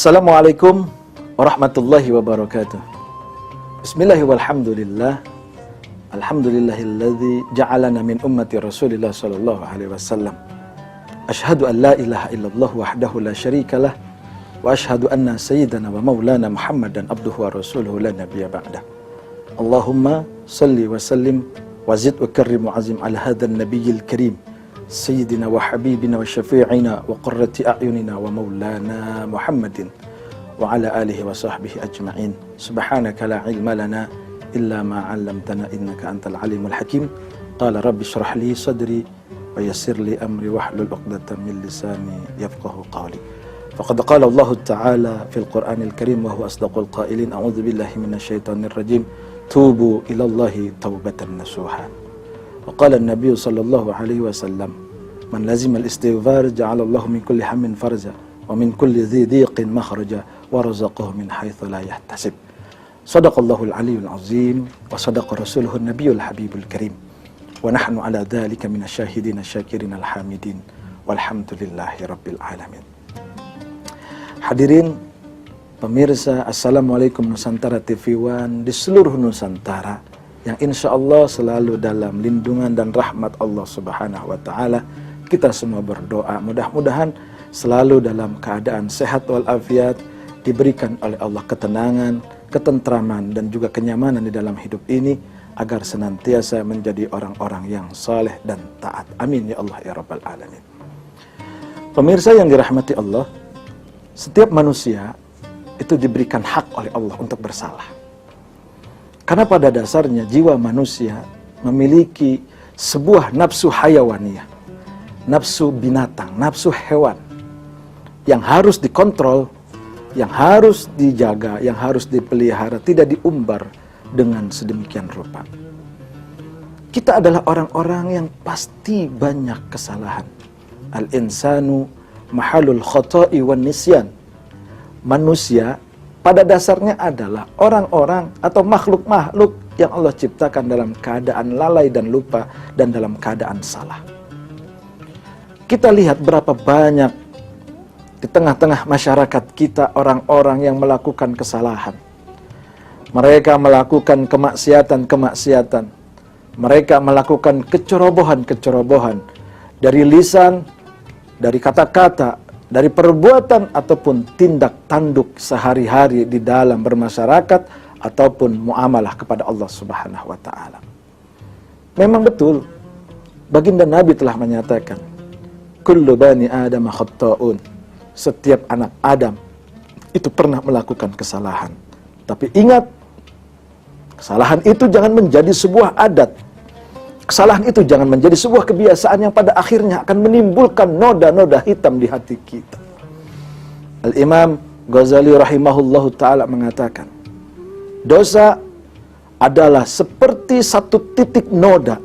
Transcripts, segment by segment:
Assalamualaikum warahmatullahi wabarakatuh. Bismillahirrahmanirrahim. Alhamdulillahilladzi ja'alana min ummati Rasulillah sallallahu alaihi wasallam. Asyhadu an la ilaha illallah wahdahu la syarikalah wa asyhadu anna sayyidana wa maulana Muhammadan abduhu wa rasuluhu la nabiyya ba'dah. Allahumma salli wa sallim wa zid wa karrim wa azim ala hadzal nabiyil karim sayyidina wa habibina wa syafi'ina wa qurrati a'yunina wa maulana Muhammadin wa ala alihi wa sahbihi ajma'in. Subhanaka la ilma lana illa ma 'allamtana innaka antal alimul hakim. Qala rabbi shrah li sadri wa yassir li amri wahlul 'uqdatam min lisani yafqahu qawli. Faqad qala Allah Ta'ala fil Qur'anil Karim wa huwa asdaqul qailin. A'udzu billahi minasyaitonir rajim. Tubu ilallahi taubatan nasuha. Wa qala an-nabiy sallallahu alaihi wasallam, man lazima al-istighfar ja'ala Allah min kulli hammin farja wa min kulli dhi dhiqin makhraja wa razaqahu min haitsu la yahtasib. Shadaqallahul aliyyul azim wa shadaqa rasuluhun nabiyul habibul karim. Wa nahnu ala dzalika minasyahidin asyakirin alhamidin walhamdulillahi rabbil alamin. Hadirin pemirsa, Assalamualaikum Nusantara TV One di seluruh Nusantara yang insya Allah selalu dalam lindungan dan rahmat Allah Subhanahu wa Ta'ala. Kita semua berdoa mudah-mudahan selalu dalam keadaan sehat walafiat, diberikan oleh Allah ketenangan, ketentraman dan juga kenyamanan di dalam hidup ini, agar senantiasa menjadi orang-orang yang saleh dan taat. Amin ya Allah ya Rabbal Alamin. Pemirsa yang dirahmati Allah, setiap manusia itu diberikan hak oleh Allah untuk bersalah. Karena pada dasarnya jiwa manusia memiliki sebuah nafsu hayawaniyah, nafsu binatang, nafsu hewan yang harus dikontrol, yang harus dijaga, yang harus dipelihara, tidak diumbar dengan sedemikian rupa. Kita adalah orang-orang yang pasti banyak kesalahan. Al-insanu mahalul khoto'i wan nisyan. Manusia pada dasarnya adalah orang-orang atau makhluk-makhluk yang Allah ciptakan dalam keadaan lalai dan lupa dan dalam keadaan salah. Kita lihat berapa banyak di tengah-tengah masyarakat kita orang-orang yang melakukan kesalahan. Mereka melakukan kemaksiatan-kemaksiatan. Mereka melakukan kecerobohan-kecerobohan dari lisan, dari kata-kata, dari perbuatan ataupun tindak tanduk sehari-hari di dalam bermasyarakat ataupun muamalah kepada Allah Subhanahu wa Ta'ala. Memang betul, baginda Nabi telah menyatakan, kullu bani Adam khatta'un. Setiap anak Adam itu pernah melakukan kesalahan. Tapi ingat, kesalahan itu jangan menjadi sebuah adat. Kesalahan itu jangan menjadi sebuah kebiasaan yang pada akhirnya akan menimbulkan noda-noda hitam di hati kita. Al-Imam Ghazali rahimahullahu ta'ala mengatakan, dosa adalah seperti satu titik noda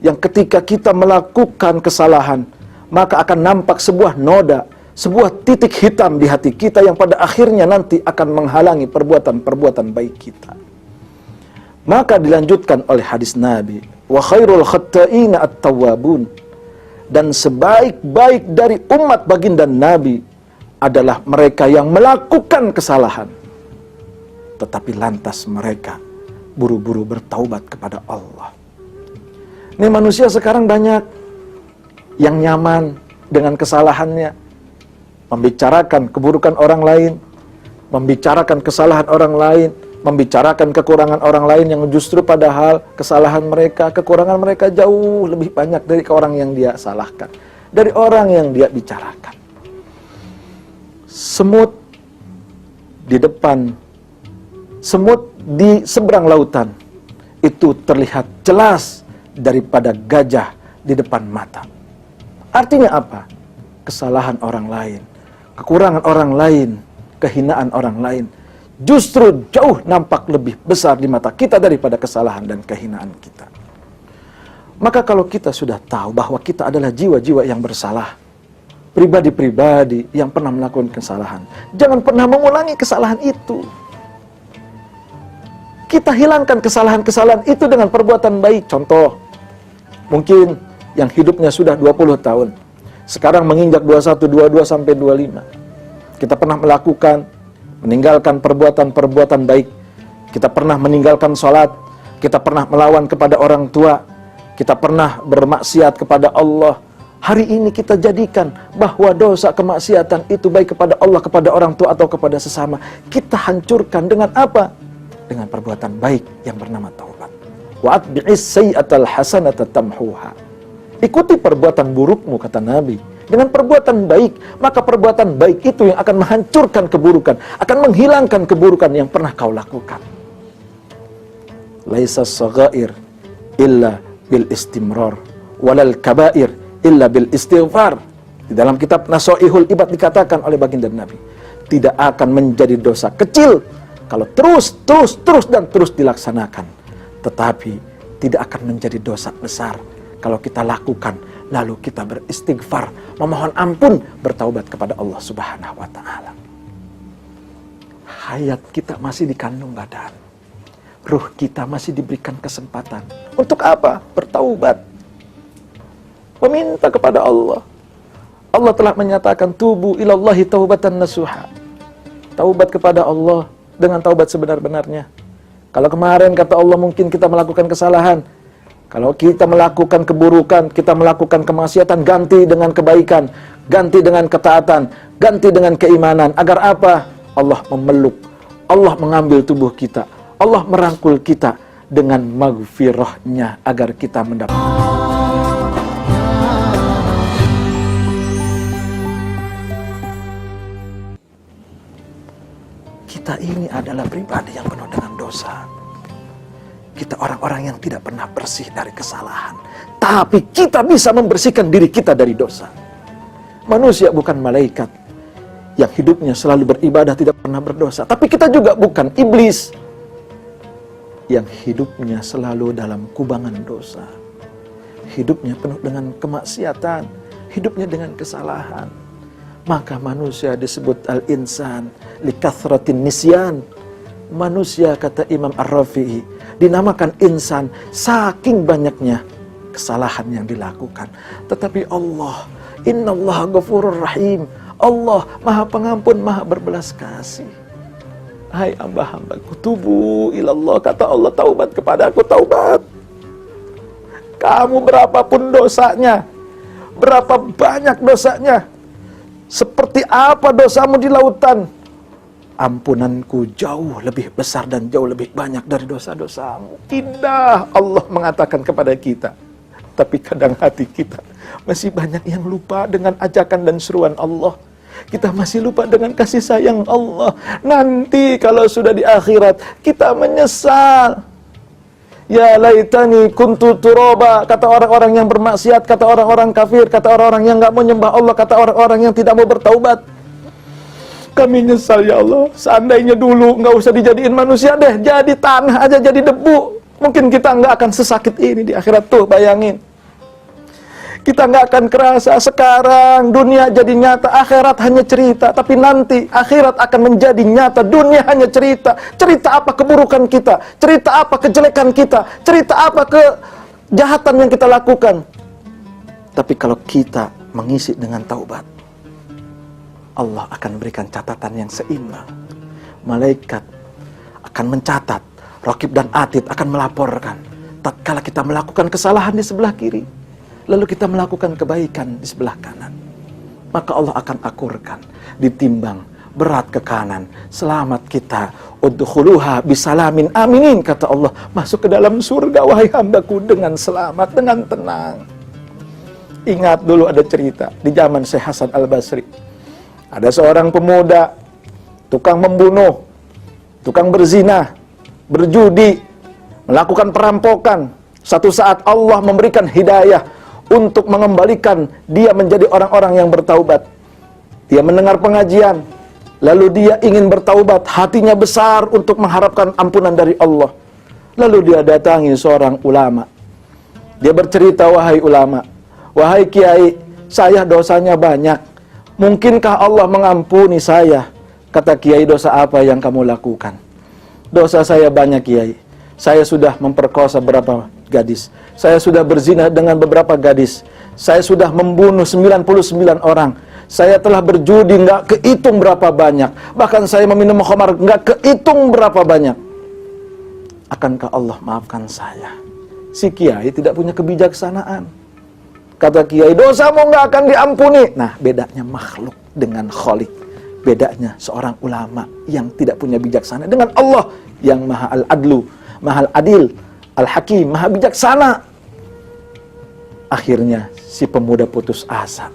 yang ketika kita melakukan kesalahan, maka akan nampak sebuah noda, sebuah titik hitam di hati kita yang pada akhirnya nanti akan menghalangi perbuatan-perbuatan baik kita. Maka dilanjutkan oleh hadis Nabi, wa khairul khatta'ina at-tawwabun, dan sebaik-baik dari umat baginda Nabi adalah mereka yang melakukan kesalahan tetapi lantas mereka buru-buru bertaubat kepada Allah. Ini manusia sekarang banyak yang nyaman dengan kesalahannya, membicarakan keburukan orang lain, membicarakan kesalahan orang lain, membicarakan kekurangan orang lain yang justru padahal kesalahan mereka, kekurangan mereka jauh lebih banyak dari orang yang dia salahkan, dari orang yang dia bicarakan. Semut di depan, semut di seberang lautan itu terlihat jelas daripada gajah di depan mata. Artinya apa? Kesalahan orang lain, kekurangan orang lain, kehinaan orang lain justru jauh nampak lebih besar di mata kita daripada kesalahan dan kehinaan kita. Maka kalau kita sudah tahu bahwa kita adalah jiwa-jiwa yang bersalah, pribadi-pribadi yang pernah melakukan kesalahan, jangan pernah mengulangi kesalahan itu. Kita hilangkan kesalahan-kesalahan itu dengan perbuatan baik. Contoh, mungkin yang hidupnya sudah 20 tahun, sekarang menginjak 21, 22 sampai 25. Kita pernah melakukan meninggalkan perbuatan-perbuatan baik. Kita pernah meninggalkan sholat, kita pernah melawan kepada orang tua, kita pernah bermaksiat kepada Allah. Hari ini kita jadikan bahwa dosa kemaksiatan itu baik kepada Allah, kepada orang tua, atau kepada sesama. Kita hancurkan dengan apa? Dengan perbuatan baik yang bernama taubat. Wa atbi'is sayyi'atal hasanata tamhuha. Ikuti perbuatan burukmu, kata Nabi, dengan perbuatan baik. Maka perbuatan baik itu yang akan menghancurkan keburukan, akan menghilangkan keburukan yang pernah kau lakukan. Laisa saghair illa bil istimrar, walal kabair illa bil istighfar. Di dalam kitab Nasoihul Ibad dikatakan oleh baginda Nabi, tidak akan menjadi dosa kecil kalau terus dilaksanakan. Tetapi tidak akan menjadi dosa besar kalau kita lakukan, lalu kita beristighfar, memohon ampun, bertaubat kepada Allah Subhanahu wa ta'ala. Hayat kita masih di kandung badan, ruh kita masih diberikan kesempatan. Untuk apa? Bertaubat, meminta kepada Allah. Allah telah menyatakan, tubu ilallahi taubatan nasuha. Taubat kepada Allah dengan taubat sebenar-benarnya. Kalau kemarin kata Allah mungkin kita melakukan kesalahan, kalau kita melakukan keburukan, kita melakukan kemaksiatan, ganti dengan kebaikan, ganti dengan ketaatan, ganti dengan keimanan. Agar apa? Allah memeluk, Allah mengambil tubuh kita, Allah merangkul kita dengan maghfirahnya agar kita mendapat. Kita ini adalah pribadi yang penuh dengan dosa. Kita orang-orang yang tidak pernah bersih dari kesalahan. Tapi kita bisa membersihkan diri kita dari dosa. Manusia bukan malaikat yang hidupnya selalu beribadah, tidak pernah berdosa. Tapi kita juga bukan iblis yang hidupnya selalu dalam kubangan dosa. Hidupnya penuh dengan kemaksiatan, hidupnya dengan kesalahan. Maka manusia disebut al-insan likathratin nisyan. Manusia, kata Imam Ar-Rafi'i, dinamakan insan saking banyaknya kesalahan yang dilakukan. Tetapi Allah, innallaha ghafurur rahim, Allah maha pengampun, maha berbelas kasih. Hai hamba-hambaku, tubu ilallah, kata Allah, taubat kepada aku, taubat. Kamu berapapun dosanya, berapa banyak dosanya, seperti apa dosamu di lautan, ampunanku jauh lebih besar dan jauh lebih banyak dari dosa-dosamu. Indah Allah mengatakan kepada kita. Tapi kadang hati kita masih banyak yang lupa dengan ajakan dan seruan Allah. Kita masih lupa dengan kasih sayang Allah. Nanti kalau sudah di akhirat, kita menyesal. Ya laitani kuntu turaba, kata orang-orang yang bermaksiat, kata orang-orang kafir, kata orang-orang yang gak mau nyembah Allah, kata orang-orang yang tidak mau bertaubat. Kami nyesal ya Allah, seandainya dulu gak usah dijadiin manusia deh, jadi tanah aja, jadi debu, mungkin kita gak akan sesakit ini di akhirat. Tuh bayangin, kita gak akan kerasa. Sekarang dunia jadi nyata, akhirat hanya cerita. Tapi nanti akhirat akan menjadi nyata, dunia hanya cerita. Cerita apa keburukan kita, cerita apa kejelekan kita, cerita apa kejahatan yang kita lakukan. Tapi kalau kita mengisi dengan taubat, Allah akan berikan catatan yang seimbang. Malaikat akan mencatat, Raqib dan Atid akan melaporkan tatkala kita melakukan kesalahan di sebelah kiri, lalu kita melakukan kebaikan di sebelah kanan, maka Allah akan akurkan, ditimbang berat ke kanan. Selamat kita, udkhuluha bisalamin aminin, kata Allah, masuk ke dalam surga wahai hambaku dengan selamat, dengan tenang. Ingat dulu ada cerita di zaman Syekh Hasan Al-Basri. Ada seorang pemuda tukang membunuh, tukang berzina, berjudi, melakukan perampokan. Satu saat Allah memberikan hidayah untuk mengembalikan dia menjadi orang-orang yang bertaubat. Dia mendengar pengajian, lalu dia ingin bertaubat, hatinya besar untuk mengharapkan ampunan dari Allah. Lalu dia datangi seorang ulama. Dia bercerita, wahai ulama, wahai kiai, saya dosanya banyak. Mungkinkah Allah mengampuni saya? Kata kiai, dosa apa yang kamu lakukan? Dosa saya banyak kiai. Saya sudah memperkosa beberapa gadis. Saya sudah berzina dengan beberapa gadis. Saya sudah membunuh 99 orang. Saya telah berjudi nggak kehitung berapa banyak. Bahkan saya meminum khamar nggak kehitung berapa banyak. Akankah Allah maafkan saya? Si kiai tidak punya kebijaksanaan. Kata kiai, dosamu nggak akan diampuni. Nah, bedanya makhluk dengan khalik. Bedanya seorang ulama yang tidak punya bijaksana dengan Allah yang maha al-adlu, maha al-adil, al-hakim, maha bijaksana. Akhirnya si pemuda putus asa.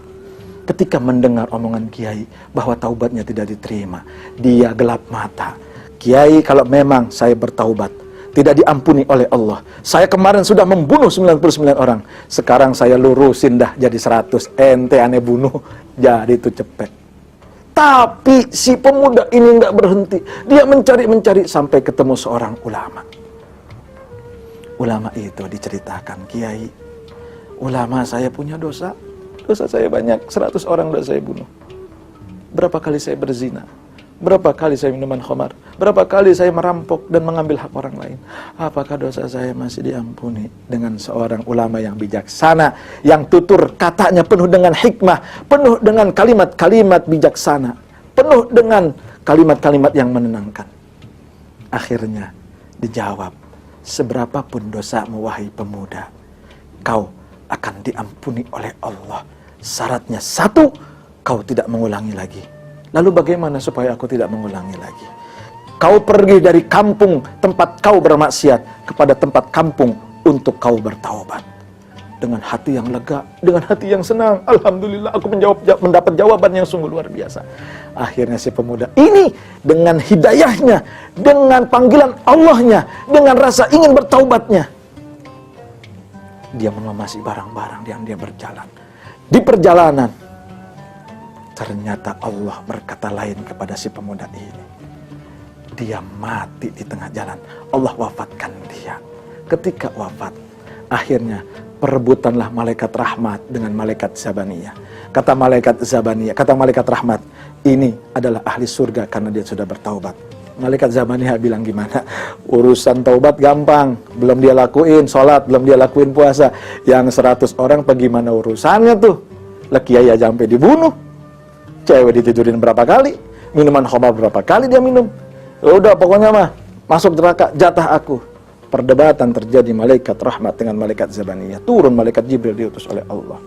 Ketika mendengar omongan kiai bahwa taubatnya tidak diterima, dia gelap mata. Kiai, kalau memang saya bertaubat tidak diampuni oleh Allah. Saya kemarin sudah membunuh 99 orang. Sekarang saya lurusin dah jadi 100. Ente aneh bunuh, jadi itu cepet. Tapi si pemuda ini nggak berhenti. Dia mencari sampai ketemu seorang ulama. Ulama itu diceritakan, Kiai, ulama saya punya dosa. Dosa saya banyak, 100 orang sudah saya bunuh. Berapa kali saya berzina? Berapa kali saya minuman khamar? Berapa kali saya merampok dan mengambil hak orang lain? Apakah dosa saya masih diampuni? Dengan seorang ulama yang bijaksana, yang tutur katanya penuh dengan hikmah, penuh dengan kalimat-kalimat bijaksana, penuh dengan kalimat-kalimat yang menenangkan. Akhirnya dijawab, seberapapun dosamu wahai pemuda, kau akan diampuni oleh Allah. Syaratnya satu, kau tidak mengulangi lagi. Lalu bagaimana supaya aku tidak mengulangi lagi? Kau pergi dari kampung tempat kau bermaksiat kepada tempat kampung untuk kau bertaubat. Dengan hati yang lega, dengan hati yang senang. Alhamdulillah aku mendapat jawaban yang sungguh luar biasa. Akhirnya si pemuda ini dengan hidayahnya, dengan panggilan Allahnya, dengan rasa ingin bertaubatnya, dia mengemasi barang-barang yang dia berjalan. Di perjalanan, ternyata Allah berkata lain kepada si pemuda ini. Dia mati di tengah jalan. Allah wafatkan dia. Ketika wafat, akhirnya perebutanlah malaikat rahmat dengan malaikat Zabaniyah. Kata malaikat Zabaniyah, kata malaikat rahmat, ini adalah ahli surga karena dia sudah bertaubat. Malaikat Zabaniyah bilang, gimana? Urusan taubat gampang, belum dia lakuin sholat, belum dia lakuin puasa. Yang 100 orang bagaimana urusannya tuh? Lah kiai aja sampai dibunuh. Cewek ditidurin berapa kali, minuman khamar berapa kali dia minum. Udah pokoknya mah masuk neraka, jatah aku. Perdebatan terjadi malaikat rahmat dengan malaikat Zabaniyah. Turun malaikat Jibril diutus oleh Allah.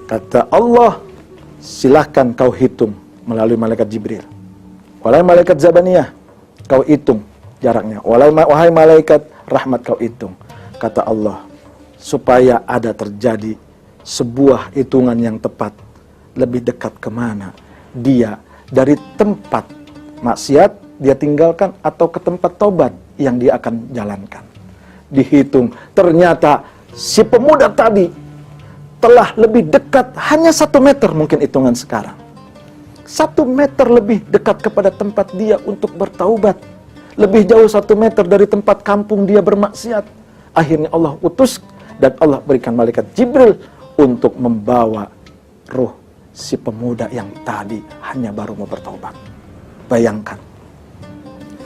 Kata Allah, silahkan kau hitung melalui malaikat Jibril. Wahai malaikat Zabaniyah, kau hitung jaraknya. Wahai malaikat rahmat, kau hitung. Kata Allah, supaya ada terjadi sebuah hitungan yang tepat. Lebih dekat kemana dia dari tempat maksiat dia tinggalkan atau ke tempat taubat yang dia akan jalankan. Dihitung, ternyata si pemuda tadi telah lebih dekat hanya 1 meter mungkin hitungan sekarang. 1 meter lebih dekat kepada tempat dia untuk bertaubat. Lebih jauh 1 meter dari tempat kampung dia bermaksiat. Akhirnya Allah utus dan Allah berikan malaikat Jibril untuk membawa ruh si pemuda yang tadi hanya baru mau bertaubat. Bayangkan,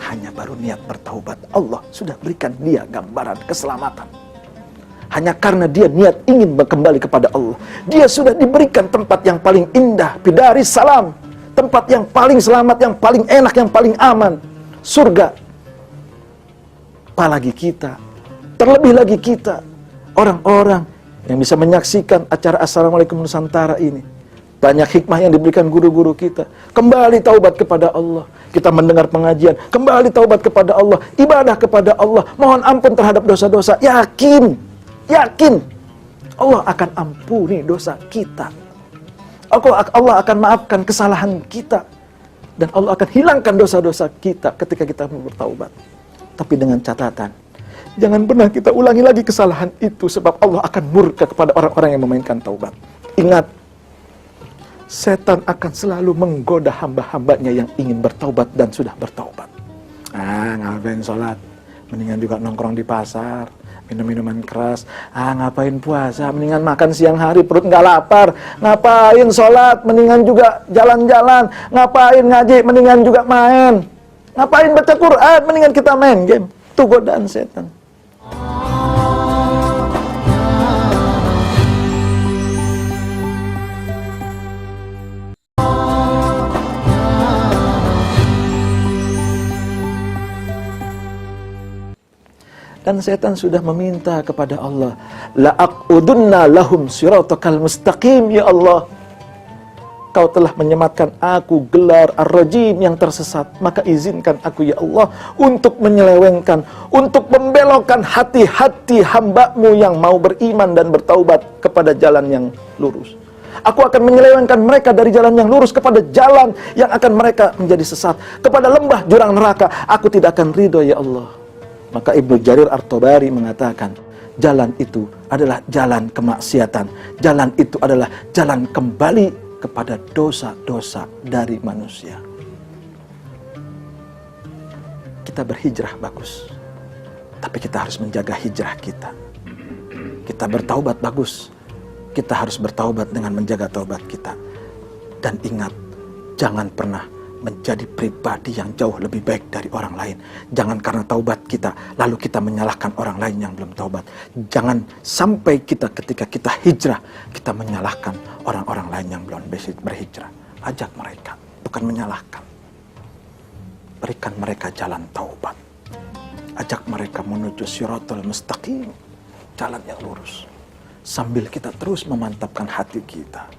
hanya baru niat bertaubat, Allah sudah berikan dia gambaran keselamatan. Hanya karena dia niat ingin kembali kepada Allah, dia sudah diberikan tempat yang paling indah, bidaris salam, tempat yang paling selamat, yang paling enak, yang paling aman, surga. Apalagi kita, terlebih lagi kita, orang-orang yang bisa menyaksikan acara Assalamualaikum Nusantara ini. Banyak hikmah yang diberikan guru-guru kita. Kembali taubat kepada Allah. Kita mendengar pengajian, kembali taubat kepada Allah, ibadah kepada Allah, mohon ampun terhadap dosa-dosa. Yakin Allah akan ampuni dosa kita. Allah akan maafkan kesalahan kita. Dan Allah akan hilangkan dosa-dosa kita ketika kita bertaubat. Tapi dengan catatan, jangan pernah kita ulangi lagi kesalahan itu, sebab Allah akan murka kepada orang-orang yang memainkan taubat. Ingat, setan akan selalu menggoda hamba-hambanya yang ingin bertaubat dan sudah bertaubat. Ngapain sholat? Mendingan juga nongkrong di pasar, minum minuman keras. Ngapain puasa? Mendingan makan siang hari, perut nggak lapar. Ngapain sholat? Mendingan juga jalan-jalan. Ngapain ngaji? Mendingan juga main. Ngapain baca Quran? Mendingan kita main game. Itu godaan setan. Dan setan sudah meminta kepada Allah, la'aqudunna lahum siratakal mustaqim, ya Allah, Kau telah menyematkan aku gelar ar-rajim yang tersesat, maka izinkan aku ya Allah untuk menyelewengkan, untuk membelokkan hati-hati hamba-Mu yang mau beriman dan bertaubat kepada jalan yang lurus. Aku akan menyelewengkan mereka dari jalan yang lurus kepada jalan yang akan mereka menjadi sesat, kepada lembah jurang neraka. Aku tidak akan ridho ya Allah. Maka Ibnu Jarir At-Tabari mengatakan, jalan itu adalah jalan kemaksiatan, jalan itu adalah jalan kembali kepada dosa-dosa dari manusia. Kita berhijrah bagus, tapi kita harus menjaga hijrah kita. Kita bertaubat bagus, kita harus bertaubat dengan menjaga taubat kita. Dan ingat, jangan pernah menjadi pribadi yang jauh lebih baik dari orang lain. Jangan karena taubat kita lalu kita menyalahkan orang lain yang belum taubat. Jangan sampai kita ketika kita hijrah kita menyalahkan orang-orang lain yang belum berhijrah. Ajak mereka, bukan menyalahkan. Berikan mereka jalan taubat. Ajak mereka menuju Shiratal Mustaqim, jalan yang lurus. Sambil kita terus memantapkan hati kita.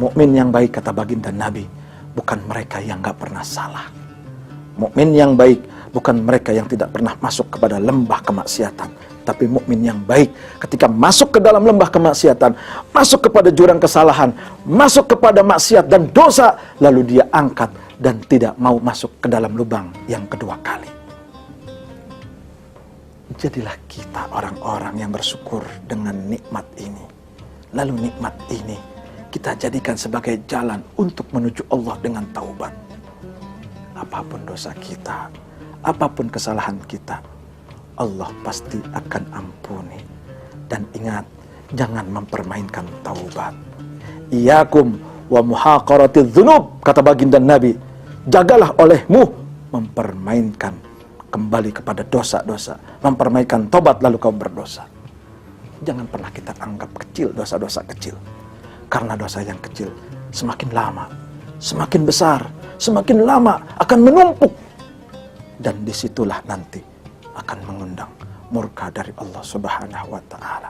Mukmin yang baik, kata baginda Nabi, bukan mereka yang gak pernah salah. Mukmin yang baik bukan mereka yang tidak pernah masuk kepada lembah kemaksiatan. Tapi mukmin yang baik ketika masuk ke dalam lembah kemaksiatan, masuk kepada jurang kesalahan, masuk kepada maksiat dan dosa, lalu dia angkat dan tidak mau masuk ke dalam lubang yang kedua kali. Jadilah kita orang-orang yang bersyukur dengan nikmat ini. Lalu nikmat ini kita jadikan sebagai jalan untuk menuju Allah dengan taubat. Apapun dosa kita, apapun kesalahan kita, Allah pasti akan ampuni. Dan ingat, jangan mempermainkan taubat. Iyakum wa muhaqaratiz dzunub, kata baginda Nabi, jagalah olehmu mempermainkan kembali kepada dosa-dosa, mempermainkan taubat lalu kau berdosa. Jangan pernah kita anggap kecil dosa-dosa kecil. Karena dosa yang kecil semakin lama, semakin besar, semakin lama akan menumpuk. Dan disitulah nanti akan mengundang murka dari Allah Subhanahu wa Ta'ala.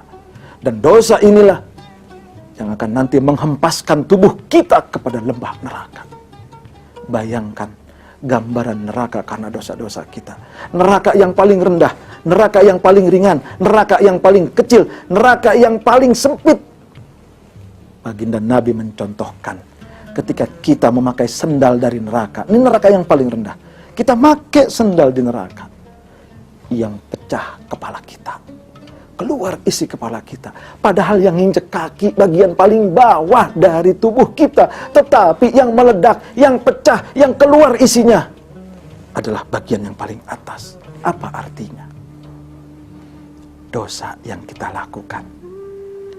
Dan dosa inilah yang akan nanti menghempaskan tubuh kita kepada lembah neraka. Bayangkan gambaran neraka karena dosa-dosa kita. Neraka yang paling rendah, neraka yang paling ringan, neraka yang paling kecil, neraka yang paling sempit. Baginda Nabi mencontohkan ketika kita memakai sendal dari neraka. Ini neraka yang paling rendah. Kita pakai sendal di neraka, yang pecah kepala kita, keluar isi kepala kita. Padahal yang nginjek kaki bagian paling bawah dari tubuh kita. Tetapi yang meledak, yang pecah, yang keluar isinya adalah bagian yang paling atas. Apa artinya? Dosa yang kita lakukan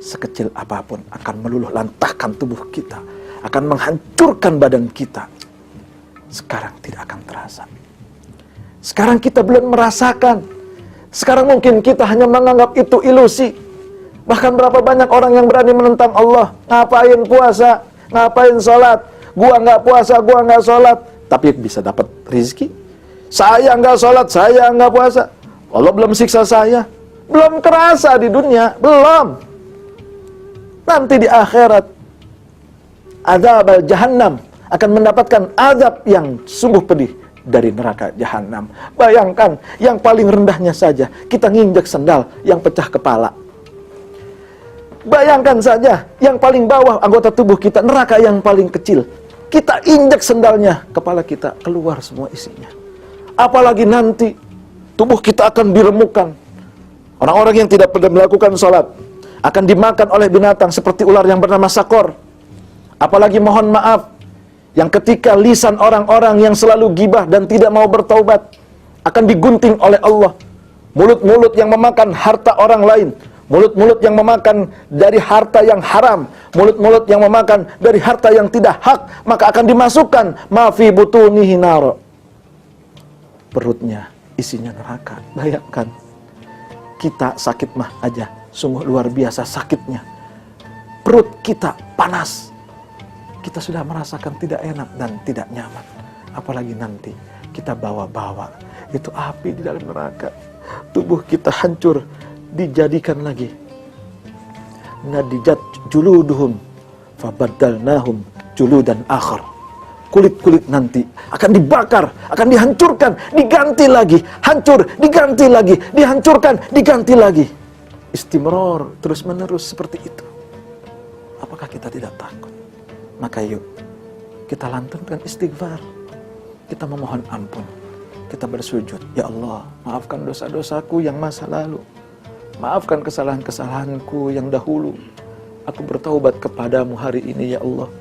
sekecil apapun akan meluluh lantahkan tubuh kita, akan menghancurkan badan kita. Sekarang tidak akan terasa. Sekarang kita belum merasakan. Sekarang mungkin kita hanya menganggap itu ilusi. Bahkan berapa banyak orang yang berani menentang Allah. Ngapain puasa, ngapain sholat, gua nggak puasa, gua nggak sholat, tapi bisa dapat rizki. Saya nggak sholat, saya nggak puasa, Allah belum siksa saya. Belum kerasa di dunia, belum. Nanti di akhirat azab al-jahannam akan mendapatkan azab yang sungguh pedih dari neraka jahanam. Bayangkan yang paling rendahnya saja kita nginjek sendal yang pecah kepala. Bayangkan saja yang paling bawah anggota tubuh kita, neraka yang paling kecil, kita injek sendalnya, kepala kita keluar semua isinya. Apalagi nanti tubuh kita akan diremukkan. Orang-orang yang tidak pernah melakukan sholat akan dimakan oleh binatang seperti ular yang bernama sakor. Apalagi mohon maaf, yang ketika lisan orang-orang yang selalu gibah dan tidak mau bertaubat akan digunting oleh Allah. Mulut-mulut yang memakan harta orang lain, mulut-mulut yang memakan dari harta yang haram, mulut-mulut yang memakan dari harta yang tidak hak, maka akan dimasukkan ma fi butunihi nar. Perutnya isinya neraka. Bayangkan, kita sakit mah aja sungguh luar biasa sakitnya. Perut kita panas, kita sudah merasakan tidak enak dan tidak nyaman. Apalagi nanti kita bawa-bawa itu api di dalam neraka. tubuh kita hancur, dijadikan lagi. Nadijat juluduhum fabaddalnahum juludan akhar. Kulit-kulit nanti akan dibakar, akan dihancurkan, diganti lagi, hancur, diganti lagi, dihancurkan, diganti lagi. Istimror, terus menerus seperti itu. Apakah kita tidak takut? Maka yuk, kita lantunkan istighfar. Kita memohon ampun. Kita bersujud, ya Allah, maafkan dosa-dosaku yang masa lalu. Maafkan kesalahan-kesalahanku yang dahulu. Aku bertaubat kepadamu hari ini, ya Allah.